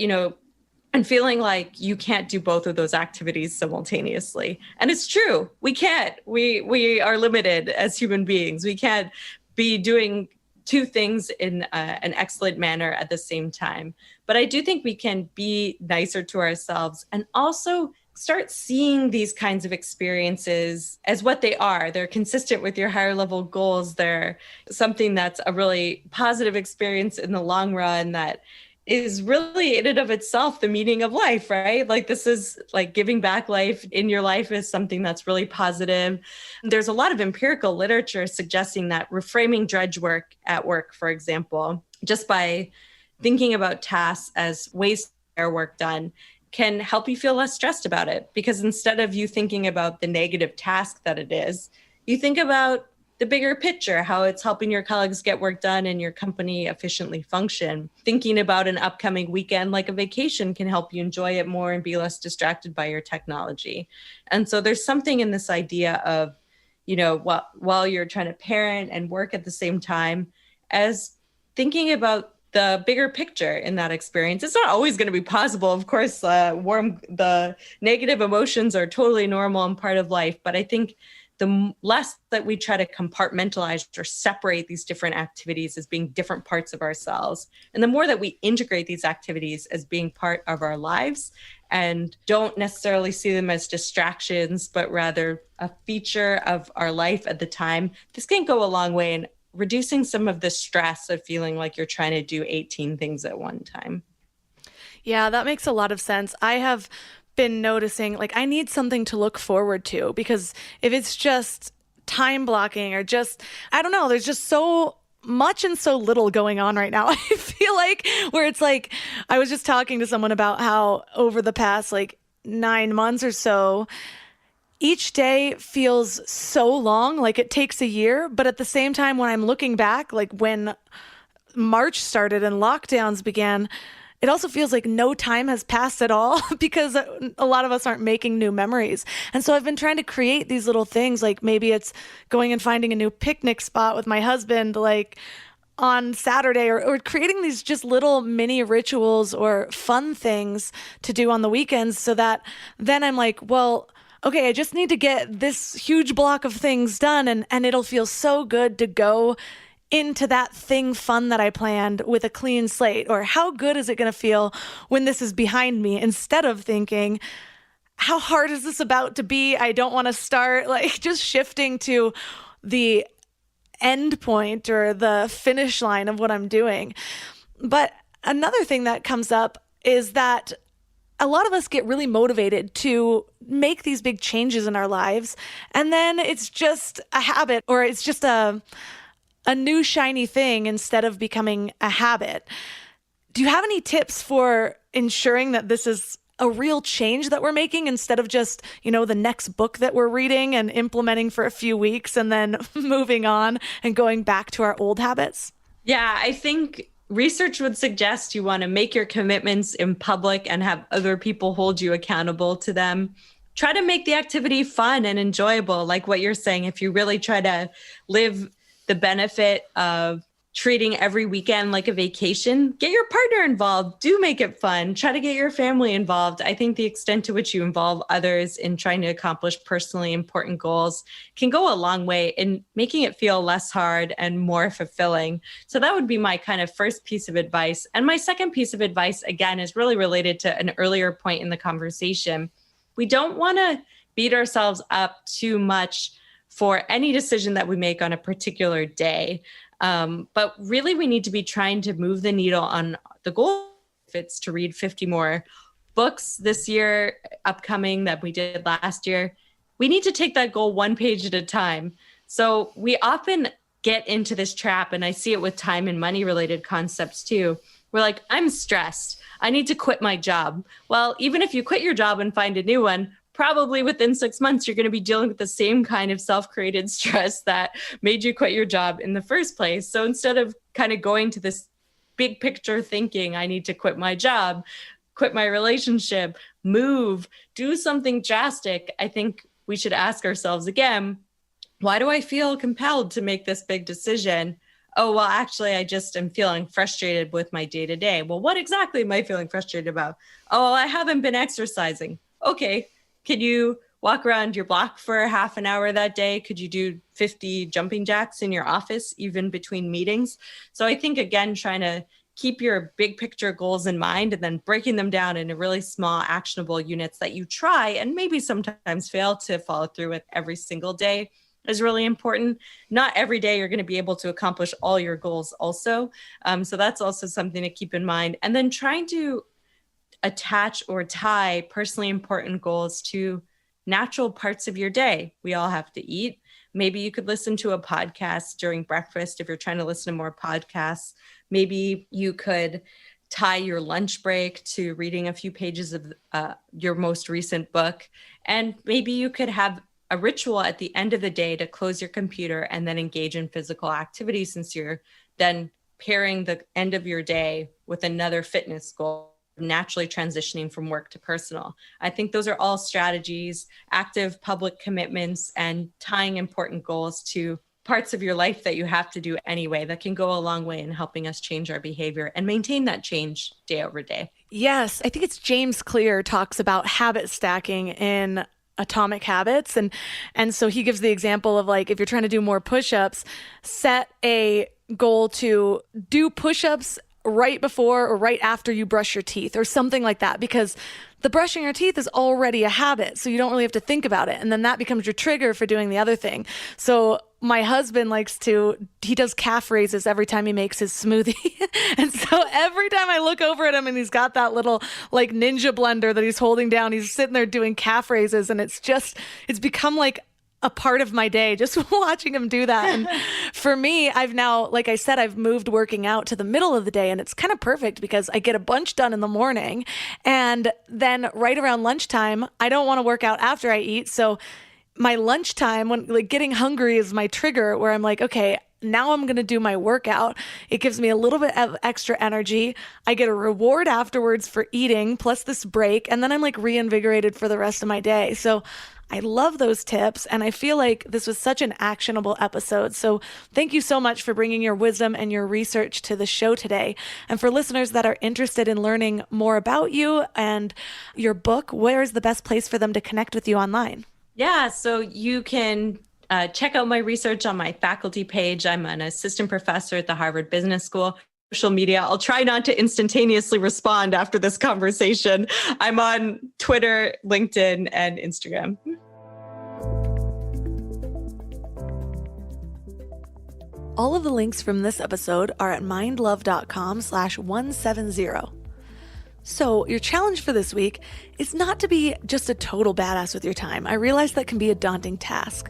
and feeling like you can't do both of those activities simultaneously. And it's true, we can't. We are limited as human beings. We can't be doing two things in an excellent manner at the same time. But I do think we can be nicer to ourselves and also start seeing these kinds of experiences as what they are. They're consistent with your higher level goals. They're something that's a really positive experience in the long run that is really in and of itself the meaning of life, right? Like this is like giving back life in your life is something that's really positive. There's a lot of empirical literature suggesting that reframing drudge work at work, for example, just by thinking about tasks as ways to get work done, can help you feel less stressed about it. Because instead of you thinking about the negative task that it is, you think about the bigger picture, how it's helping your colleagues get work done and your company efficiently function. Thinking about an upcoming weekend like a vacation can help you enjoy it more and be less distracted by your technology. And so there's something in this idea of, while you're trying to parent and work at the same time, as thinking about the bigger picture in that experience. It's not always going to be possible. Of course, the negative emotions are totally normal and part of life. But I think the less that we try to compartmentalize or separate these different activities as being different parts of ourselves, and the more that we integrate these activities as being part of our lives and don't necessarily see them as distractions, but rather a feature of our life at the time, this can go a long way in reducing some of the stress of feeling like you're trying to do 18 things at one time. Yeah, that makes a lot of sense. I have been noticing, like, I need something to look forward to, because if it's just time blocking or just, I don't know, there's just so much and so little going on right now. I feel like where it's like, I was just talking to someone about how over the past 9 months or so, each day feels so long, like it takes a year. But at the same time, when I'm looking back, like when March started and lockdowns began, it also feels like no time has passed at all because a lot of us aren't making new memories. And so I've been trying to create these little things, like maybe it's going and finding a new picnic spot with my husband, like on Saturday, or creating these just little mini rituals or fun things to do on the weekends, so that then I'm like, well, okay, I just need to get this huge block of things done, and it'll feel so good to go into that thing fun that I planned with a clean slate. Or how good is it going to feel when this is behind me, instead of thinking, how hard is this about to be? I don't want to start. Like, just shifting to the end point or the finish line of what I'm doing. But another thing that comes up is that a lot of us get really motivated to make these big changes in our lives, and then it's just a habit, or it's just a new shiny thing instead of becoming a habit. Do you have any tips for ensuring that this is a real change that we're making, instead of just, the next book that we're reading and implementing for a few weeks and then moving on and going back to our old habits? Yeah, I think research would suggest you want to make your commitments in public and have other people hold you accountable to them. Try to make the activity fun and enjoyable, like what you're saying. If you really try to live the benefit of treating every weekend like a vacation, get your partner involved. Do make it fun. Try to get your family involved. I think the extent to which you involve others in trying to accomplish personally important goals can go a long way in making it feel less hard and more fulfilling. So that would be my kind of first piece of advice. And my second piece of advice, again, is really related to an earlier point in the conversation. We don't want to beat ourselves up too much for any decision that we make on a particular day. But really, we need to be trying to move the needle on the goal if it's to read 50 more books this year upcoming that we did last year, we need to take that goal one page at a time. So we often get into this trap, and I see it with time and money related concepts too. We're like, I'm stressed. I need to quit my job. Well, even if you quit your job and find a new one, probably within 6 months, you're going to be dealing with the same kind of self-created stress that made you quit your job in the first place. So instead of kind of going to this big picture thinking, I need to quit my job, quit my relationship, move, do something drastic, I think we should ask ourselves again, why do I feel compelled to make this big decision? Oh, well, actually, I just am feeling frustrated with my day-to-day. Well, what exactly am I feeling frustrated about? Oh, well, I haven't been exercising. Okay, can you walk around your block for a half an hour that day? Could you do 50 jumping jacks in your office, even between meetings? So I think, again, trying to keep your big picture goals in mind and then breaking them down into really small, actionable units that you try and maybe sometimes fail to follow through with every single day is really important. Not every day you're going to be able to accomplish all your goals also. So that's also something to keep in mind. And then trying to attach or tie personally important goals to natural parts of your day. We all have to eat. Maybe you could listen to a podcast during breakfast if you're trying to listen to more podcasts. Maybe you could tie your lunch break to reading a few pages of your most recent book. And maybe you could have a ritual at the end of the day to close your computer and then engage in physical activity, since you're then pairing the end of your day with another fitness goal, naturally transitioning from work to personal. I think those are all strategies, active public commitments, and tying important goals to parts of your life that you have to do anyway that can go a long way in helping us change our behavior and maintain that change day over day. Yes, I think it's James Clear talks about habit stacking in Atomic Habits. And so he gives the example of, like, if you're trying to do more push-ups, set a goal to do push-ups right before or right after you brush your teeth or something like that, because the brushing your teeth is already a habit. So you don't really have to think about it. And then that becomes your trigger for doing the other thing. So my husband he does calf raises every time he makes his smoothie. And so every time I look over at him and he's got that little like ninja blender that he's holding down, he's sitting there doing calf raises. And it's become like a part of my day just watching him do that. And for me, I've now, like I said, I've moved working out to the middle of the day, and it's kind of perfect because I get a bunch done in the morning. And then right around lunchtime, I don't want to work out after I eat. So my lunchtime, when like getting hungry is my trigger, where I'm like, okay, now I'm going to do my workout. It gives me a little bit of extra energy. I get a reward afterwards for eating, plus this break. And then I'm like reinvigorated for the rest of my day. So I love those tips. And I feel like this was such an actionable episode. So thank you so much for bringing your wisdom and your research to the show today. And for listeners that are interested in learning more about you and your book, where is the best place for them to connect with you online? Yeah, so you can check out my research on my faculty page. I'm an assistant professor at the Harvard Business School. Social media, I'll try not to instantaneously respond after this conversation. I'm on Twitter, LinkedIn, and Instagram. All of the links from this episode are at mindlove.com/170. So your challenge for this week is not to be just a total badass with your time. I realize that can be a daunting task.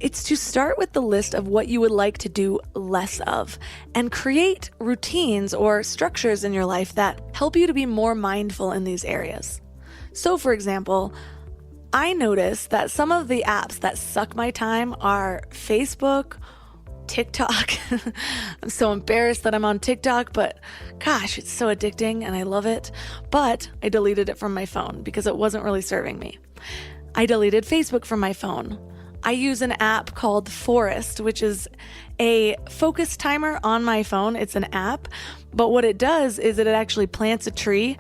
It's to start with the list of what you would like to do less of and create routines or structures in your life that help you to be more mindful in these areas. So for example, I notice that some of the apps that suck my time are Facebook, TikTok. I'm so embarrassed that I'm on TikTok, but gosh, it's so addicting and I love it. But I deleted it from my phone because it wasn't really serving me. I deleted Facebook from my phone. I use an app called Forest, which is a focus timer on my phone. It's an app, but what it does is it actually plants a tree.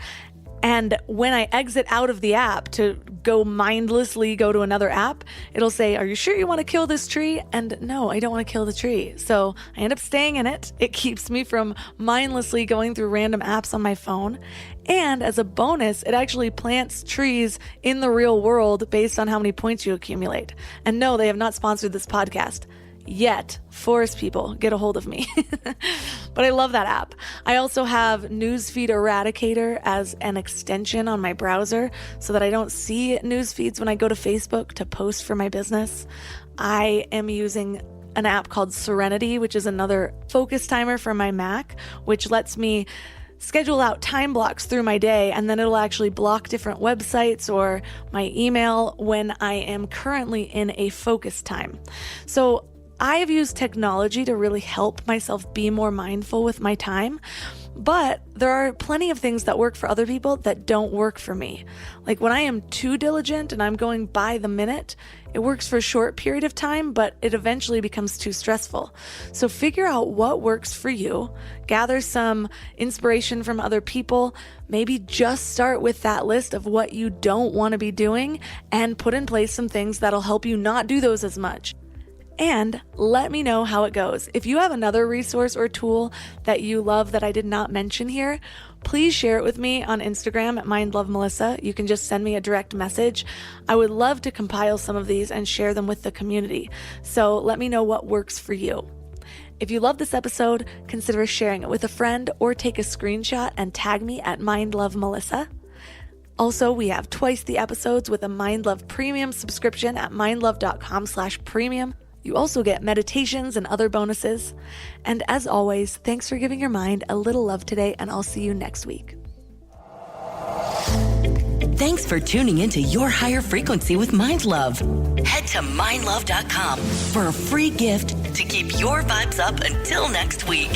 And when I exit out of the app to go mindlessly go to another app, it'll say, are you sure you want to kill this tree? And no, I don't want to kill the tree. So I end up staying in it. It keeps me from mindlessly going through random apps on my phone. And as a bonus, it actually plants trees in the real world based on how many points you accumulate. And no, they have not sponsored this podcast. yet force people get a hold of me. But I love that app. I also have Newsfeed Eradicator as an extension on my browser so that I don't see news feeds when I go to Facebook to post for my business. I am using an app called Serenity, which is another focus timer for my Mac, which lets me schedule out time blocks through my day, and then it'll actually block different websites or my email when I am currently in a focus time. So I have used technology to really help myself be more mindful with my time, but there are plenty of things that work for other people that don't work for me. Like when I am too diligent and I'm going by the minute, it works for a short period of time, but it eventually becomes too stressful. So figure out what works for you, gather some inspiration from other people, maybe just start with that list of what you don't want to be doing and put in place some things that'll help you not do those as much. And let me know how it goes. If you have another resource or tool that you love that I did not mention here, please share it with me on Instagram at MindLoveMelissa. You can just send me a direct message. I would love to compile some of these and share them with the community. So let me know what works for you. If you love this episode, consider sharing it with a friend or take a screenshot and tag me at MindLoveMelissa. Also, we have twice the episodes with a MindLove Premium subscription at mindlove.com/premium. You also get meditations and other bonuses. And as always, thanks for giving your mind a little love today, and I'll see you next week. Thanks for tuning into Your Higher Frequency with Mind Love. Head to mindlove.com for a free gift to keep your vibes up until next week.